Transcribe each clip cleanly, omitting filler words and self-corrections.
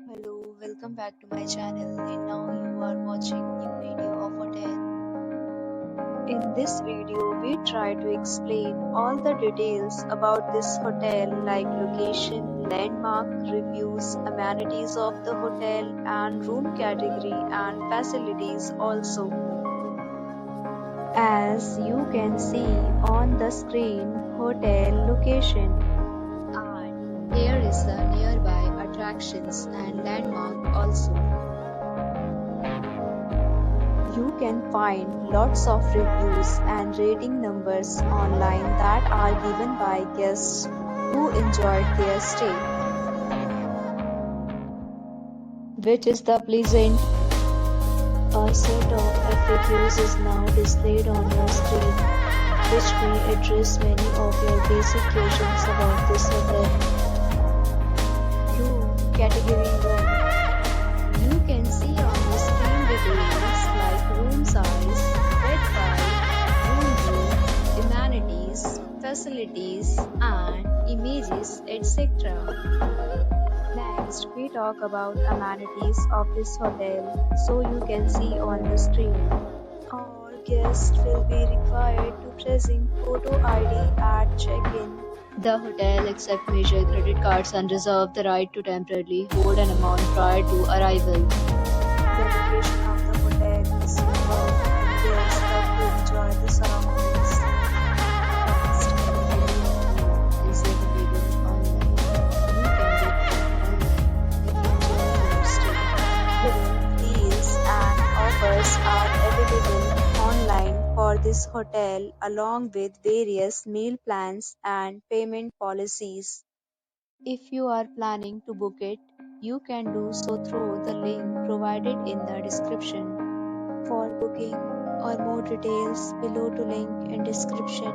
Hello, welcome back to my channel and now you are watching new video of hotel. In this video, we try to explain all the details about this hotel like location, landmark, reviews, amenities of the hotel and room category and facilities also. As you can see on the screen, hotel location. And here is the nearby attractions and landmark also. You can find lots of reviews and rating numbers online that are given by guests who enjoyed their stay. Which is the pleasant? A set of FAQs is now displayed on your screen, which may address many of your basic questions about this hotel. Room category 1. You can see on the screen details like room size, bed type, room view, amenities, facilities, and images, etc. Next, we talk about amenities of this hotel, so you can see on the screen. All guests will be required to present photo ID at check-in. The hotel accepts major credit cards and reserves the right to temporarily hold an amount prior to arrival. The location of the hotel is superb and guests love to enjoy the surroundings. Next, availability is available online. You can book online if you enjoy your stay. Different deals and offers are available online for this hotel along with various meal plans and payment policies. If you are planning to book it, you can do so through the link provided in the description. For booking or more details, below to link in description.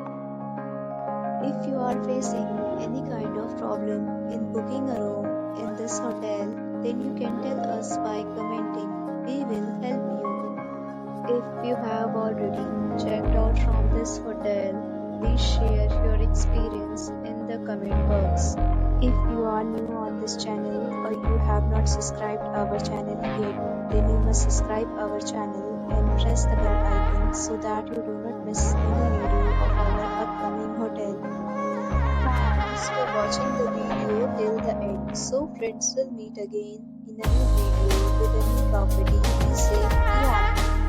If you are facing any kind of problem in booking a room in this hotel, then you can tell us by commenting. We will help you. If you have already checked out from this hotel, please share your experience in the comment box. If you are new on this channel or you have not subscribed our channel yet, then you must subscribe our channel and press the bell icon so that you do not miss any video of our upcoming hotel. Thanks for watching the video till the end. So friends, will meet again in a new video with a new property. Be safe, be happy.